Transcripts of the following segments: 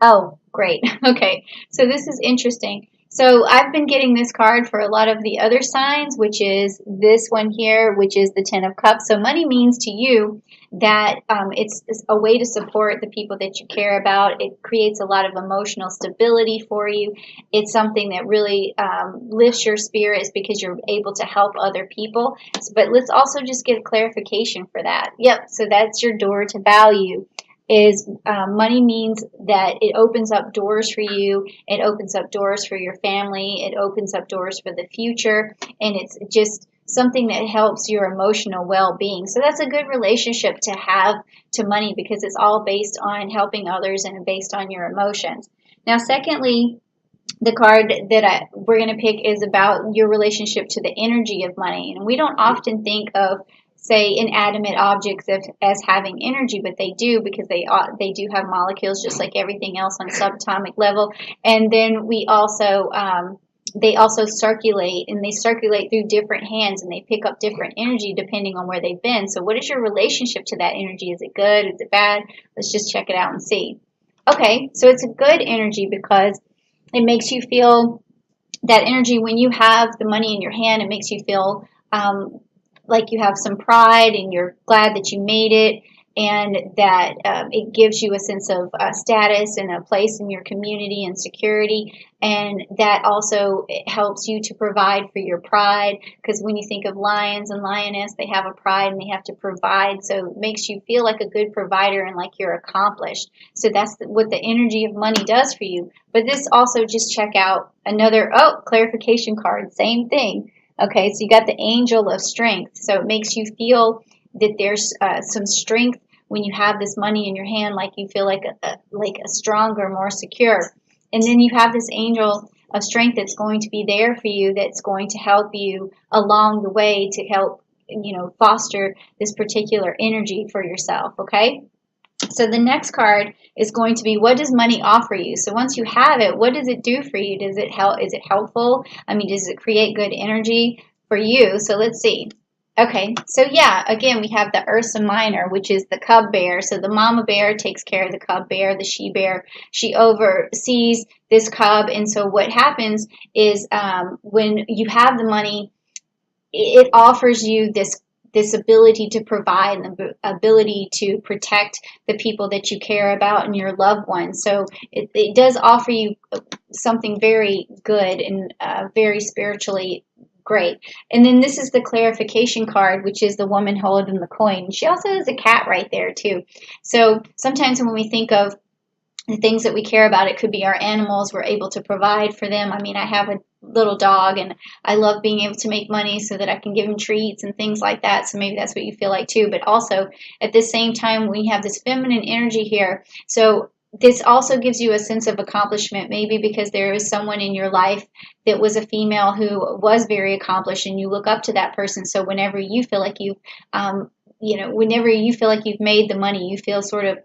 Oh, great. Okay. So this is interesting. So I've been getting this card for a lot of the other signs, which is this one here, which is the Ten of Cups. So money means to you that it's a way to support the people that you care about. It creates a lot of emotional stability for you. It's something that really lifts your spirits because you're able to help other people. But let's also just get a clarification for that. Yep. So that's your door to value is money means that it opens up doors for you, it opens up doors for your family, it opens up doors for the future, and it's just something that helps your emotional well-being. So that's a good relationship to have to money because it's all based on helping others and based on your emotions. Now, secondly, the card that we're going to pick is about your relationship to the energy of money. And we don't often think of, say, inanimate objects as having energy, but they do because they do have molecules just like everything else on subatomic level. And then we also they also circulate and they circulate through different hands and they pick up different energy depending on where they've been. So what is your relationship to that energy? Is it good? Is it bad? Let's just check it out and see. Okay, so it's a good energy because it makes you feel that energy when you have the money in your hand. It makes you feel like you have some pride and you're glad that you made it, and that it gives you a sense of status and a place in your community and security. And that also it helps you to provide for your pride because when you think of lions and lioness, they have a pride and they have to provide. So it makes you feel like a good provider and like you're accomplished. So that's what the energy of money does for you. But this also, just check out another, oh, clarification card, same thing. Okay, so you got the angel of strength. So it makes you feel that there's some strength when you have this money in your hand, like you feel like a stronger, more secure. And then you have this angel of strength that's going to be there for you, that's going to help you along the way to help, foster this particular energy for yourself. Okay. So the next card is going to be, what does money offer you? So once you have it, what does it do for you? Does it help? Is it helpful? I mean, does it create good energy for you? So let's see. Okay, so yeah, again, we have the Ursa Minor, which is the cub bear. So the mama bear takes care of the cub bear, the she bear. She oversees this cub. And so what happens is when you have the money, it offers you this ability to provide and the ability to protect the people that you care about and your loved ones. So it does offer you something very good and very spiritually great. And then this is the clarification card, which is the woman holding the coin. She also has a cat right there too. So sometimes when we think of the things that we care about, it could be our animals. We're able to provide for them. I mean, I have a little dog and I love being able to make money so that I can give him treats and things like that. So maybe that's what you feel like too. But also at the same time, we have this feminine energy here. So this also gives you a sense of accomplishment, maybe because there is someone in your life that was a female who was very accomplished and you look up to that person. So whenever you feel like whenever you feel like you've made the money, you feel sort of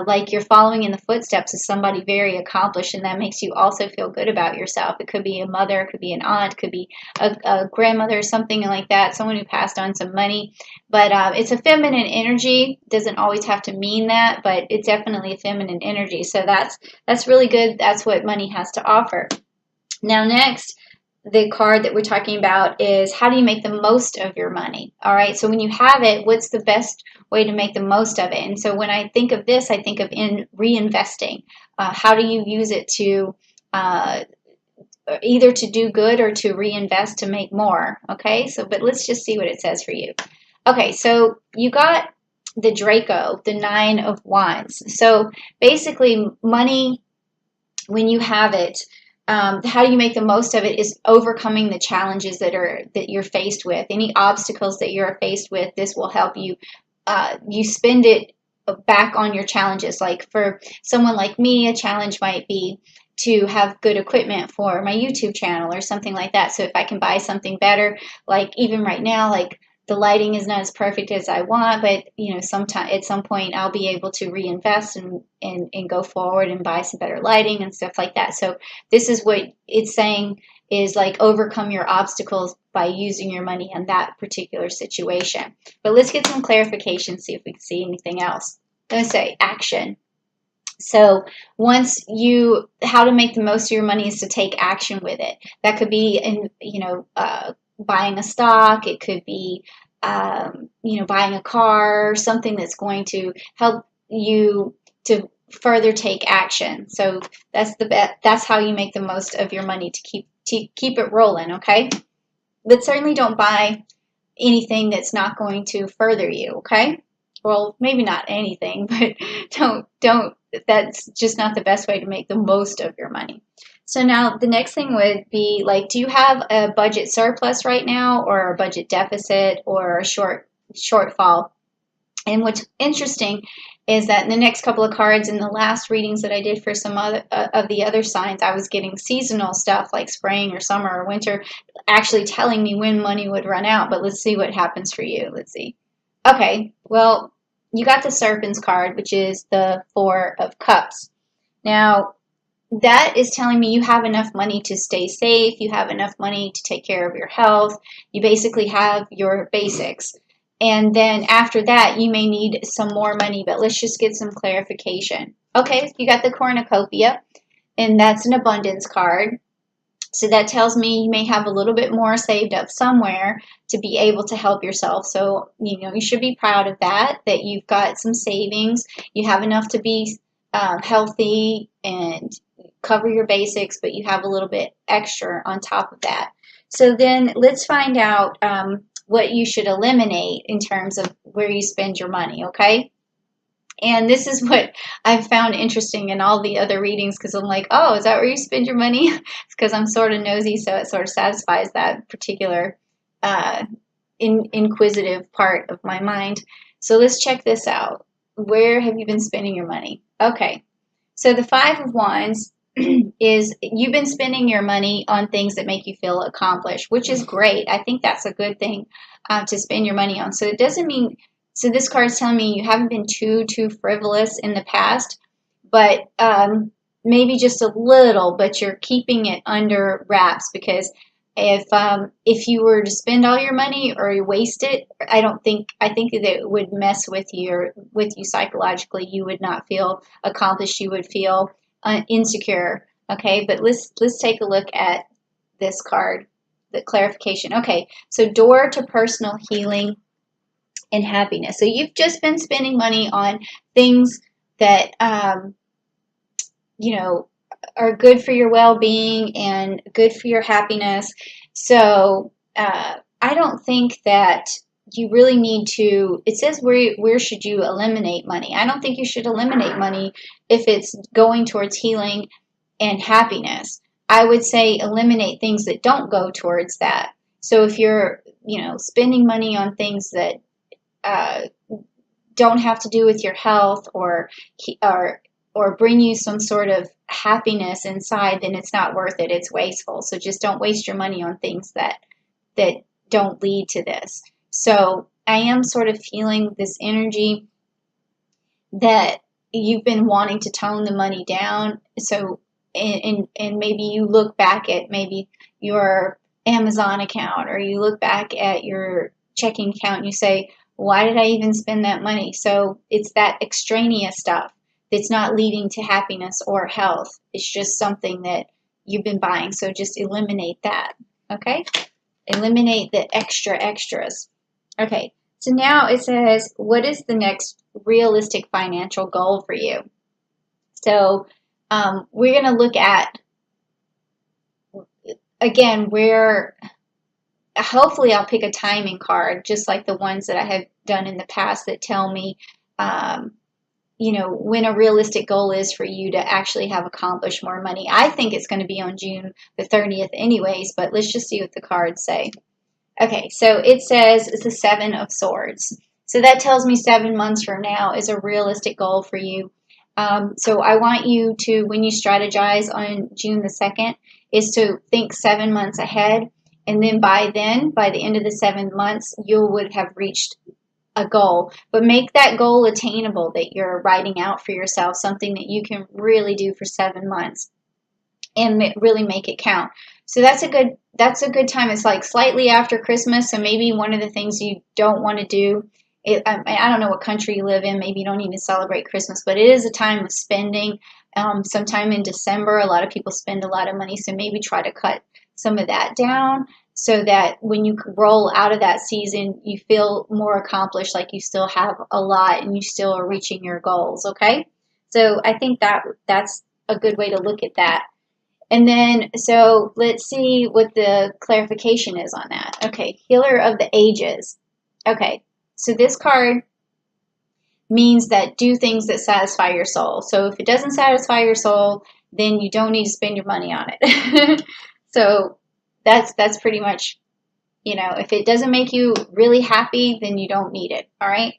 like you're following in the footsteps of somebody very accomplished, and that makes you also feel good about yourself. It could be a mother, it could be an aunt, it could be a grandmother, something like that, someone who passed on some money. But it's a feminine energy. Doesn't always have to mean that, but it's definitely a feminine energy. So that's really good. That's what money has to offer. Now, next, the card that we're talking about is, how do you make the most of your money? All right. So when you have it, what's the best way to make the most of it? And so when I think of this, I think of in reinvesting. How do you use it to either to do good or to reinvest to make more? Okay. So, but let's just see what it says for you. Okay. So you got the Draco, the Nine of Wands. So basically, money, when you have it, how do you make the most of it is overcoming the challenges that you're faced with. Any obstacles that you're faced with, this will help you. You spend it back on your challenges. Like for someone like me, a challenge might be to have good equipment for my YouTube channel or something like that. So if I can buy something better, like even right now, like the lighting is not as perfect as I want, but sometime at some point I'll be able to reinvest and go forward and buy some better lighting and stuff like that. So this is what it's saying is like overcome your obstacles by using your money in that particular situation. But let's get some clarification, see if we can see anything else. Let's say action. So how to make the most of your money is to take action with it. That could be buying a stock. It could be, buying a car, something that's going to help you to further take action. So that's how you make the most of your money to keep it rolling. Okay. But certainly don't buy anything that's not going to further you, okay? Well, maybe not anything, but don't that's just not the best way to make the most of your money. So now the next thing would be like, do you have a budget surplus right now, or a budget deficit, or a shortfall? And what's interesting is that in the next couple of cards, in the last readings that I did for some other of the other signs, I was getting seasonal stuff like spring or summer or winter, actually telling me when money would run out. But let's see what happens for you. Let's see. Okay, well, you got the Serpent's card, which is the Four of Cups. Now, that is telling me you have enough money to stay safe. You have enough money to take care of your health. You basically have your basics. And then after that, you may need some more money, but let's just get some clarification. Okay, you got the cornucopia, and that's an abundance card. So that tells me you may have a little bit more saved up somewhere to be able to help yourself. So, you should be proud of that you've got some savings. You have enough to be healthy and cover your basics, but you have a little bit extra on top of that. So then let's find out what you should eliminate in terms of where you spend your money, okay? And this is what I've found interesting in all the other readings, because I'm like, oh, is that where you spend your money? It's because I'm sort of nosy, so it sort of satisfies that particular inquisitive part of my mind. So let's check this out. Where have you been spending your money? Okay, so the Five of Wands is you've been spending your money on things that make you feel accomplished, which is great. I think that's a good thing to spend your money on. So it doesn't mean, so this card is telling me you haven't been too frivolous in the past, but maybe just a little, but you're keeping it under wraps, because if you were to spend all your money or you waste it, I think that it would mess with you psychologically. You would not feel accomplished. You would feel insecure. Okay, but let's take a look at this card, the clarification. Okay, so door to personal healing and happiness. So you've just been spending money on things that are good for your well-being and good for your happiness. So I don't think that you really need to, it says where should you eliminate money. I don't think you should eliminate money if it's going towards healing and happiness. I would say eliminate things that don't go towards that. So if you're, spending money on things that don't have to do with your health or bring you some sort of happiness inside, then it's not worth it. It's wasteful. So just don't waste your money on things that don't lead to this. So I am sort of feeling this energy that you've been wanting to tone the money down. So and maybe you look back at maybe your Amazon account, or you look back at your checking account and you say, why did I even spend that money? So it's that extraneous stuff that's not leading to happiness or health. It's just something that you've been buying. So just eliminate that. Okay? Eliminate the extras. Okay. So now it says, what is the next realistic financial goal for you? So we're going to look at, again, where hopefully I'll pick a timing card, just like the ones that I have done in the past that tell me, when a realistic goal is for you to actually have accomplished more money. I think it's going to be on June the 30th anyways, but let's just see what the cards say. Okay, so it says it's the Seven of Swords. So that tells me 7 months from now is a realistic goal for you. So I want you to, when you strategize on June the 2nd, is to think 7 months ahead. And then by the end of the 7 months, you would have reached a goal. But make that goal attainable that you're writing out for yourself, something that you can really do for 7 months and really make it count. So that's a good time. It's like slightly after Christmas. So maybe one of the things you don't want to do I don't know what country you live in. Maybe you don't even celebrate Christmas, but it is a time of spending. Sometime in December, a lot of people spend a lot of money, so maybe try to cut some of that down so that when you roll out of that season, you feel more accomplished, like you still have a lot and you still are reaching your goals. Okay, so I think that's a good way to look at that. And then, so let's see what the clarification is on that. Okay, Healer of the Ages. Okay, so this card means that do things that satisfy your soul. So if it doesn't satisfy your soul, then you don't need to spend your money on it. So that's pretty much, if it doesn't make you really happy, then you don't need it. All right.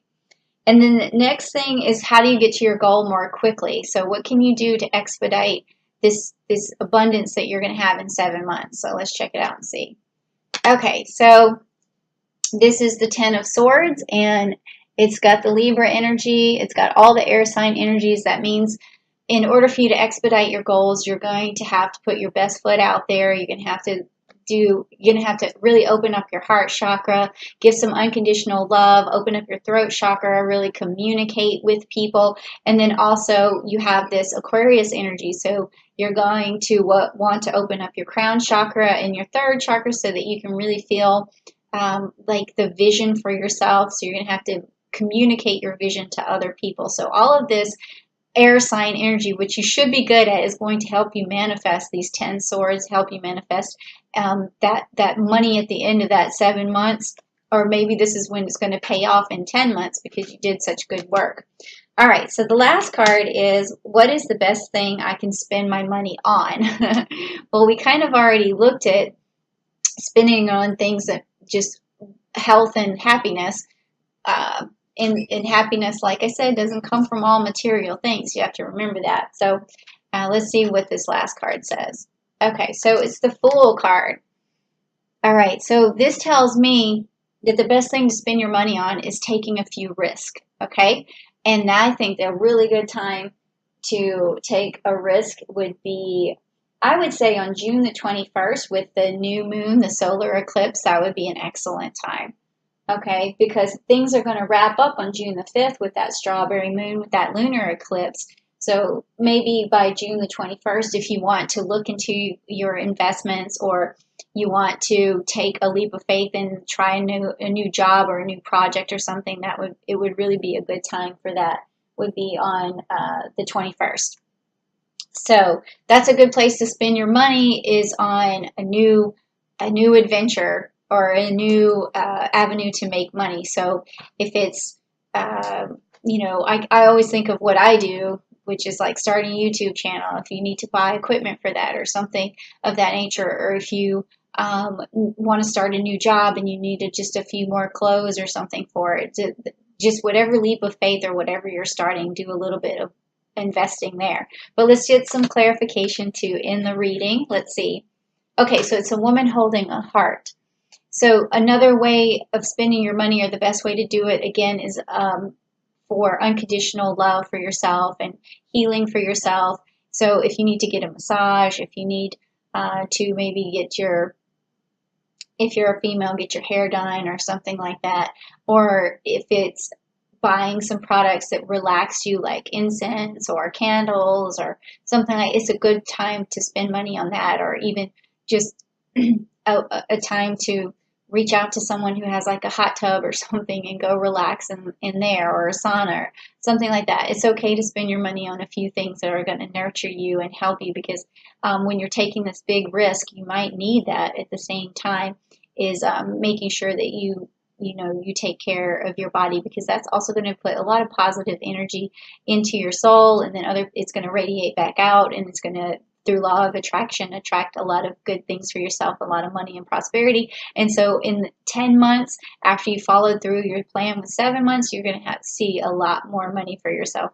And then the next thing is, how do you get to your goal more quickly? So what can you do to expedite this abundance that you're going to have in 7 months? So let's check it out and see. Okay, so this is the Ten of Swords, and it's got the Libra energy. It's got all the air sign energies. That means in order for you to expedite your goals, you're going to have to put your best foot out there. You're going to have to really open up your heart chakra, give some unconditional love, open up your throat chakra, really communicate with people. And then also you have this Aquarius energy. So you're going to want to open up your crown chakra and your third chakra so that you can really feel like the vision for yourself. So you're going to have to communicate your vision to other people. So all of this air sign energy, which you should be good at, is going to help you manifest these 10 swords, help you manifest that money at the end of that 7 months, or maybe this is when it's going to pay off in 10 months because you did such good work. All right, so the last card is, what is the best thing I can spend my money on? Well, we kind of already looked at spending on things that just health and happiness. And happiness, like I said, doesn't come from all material things. You have to remember that. So let's see what this last card says. Okay, so it's the Fool card. All right, so this tells me that the best thing to spend your money on is taking a few risks, okay? And I think a really good time to take a risk would be, I would say, on June the 21st with the new moon, the solar eclipse. That would be an excellent time. Okay, because things are going to wrap up on June the 5th with that strawberry moon, with that lunar eclipse. So maybe by June the 21st, if you want to look into your investments, or you want to take a leap of faith and try a new job or a new project or something, it would really be a good time for that, would be on the 21st. So that's a good place to spend your money, is on a new adventure or a new avenue to make money. So if it's, I always think of what I do, which is like starting a YouTube channel. If you need to buy equipment for that or something of that nature, or if you want to start a new job and you needed just a few more clothes or something for it, just whatever leap of faith or whatever you're starting, do a little bit of investing there. But let's get some clarification too in the reading. Let's see. Okay, so it's a woman holding a heart. So another way of spending your money, or the best way to do it, again, is for unconditional love for yourself and healing for yourself. So if you need to get a massage, if you need to maybe if you're a female, get your hair done or something like that, or if it's buying some products that relax you, like incense or candles or something like, it's a good time to spend money on that, or even just a time to reach out to someone who has like a hot tub or something and go relax in there, or a sauna or something like that. It's okay to spend your money on a few things that are going to nurture you and help you, because when you're taking this big risk, you might need that at the same time, is making sure that you take care of your body, because that's also going to put a lot of positive energy into your soul, and then it's going to radiate back out, and it's going to, through law of attraction, attract a lot of good things for yourself, a lot of money and prosperity. And so in 10 months, after you followed through your plan with 7 months, you're going to see a lot more money for yourself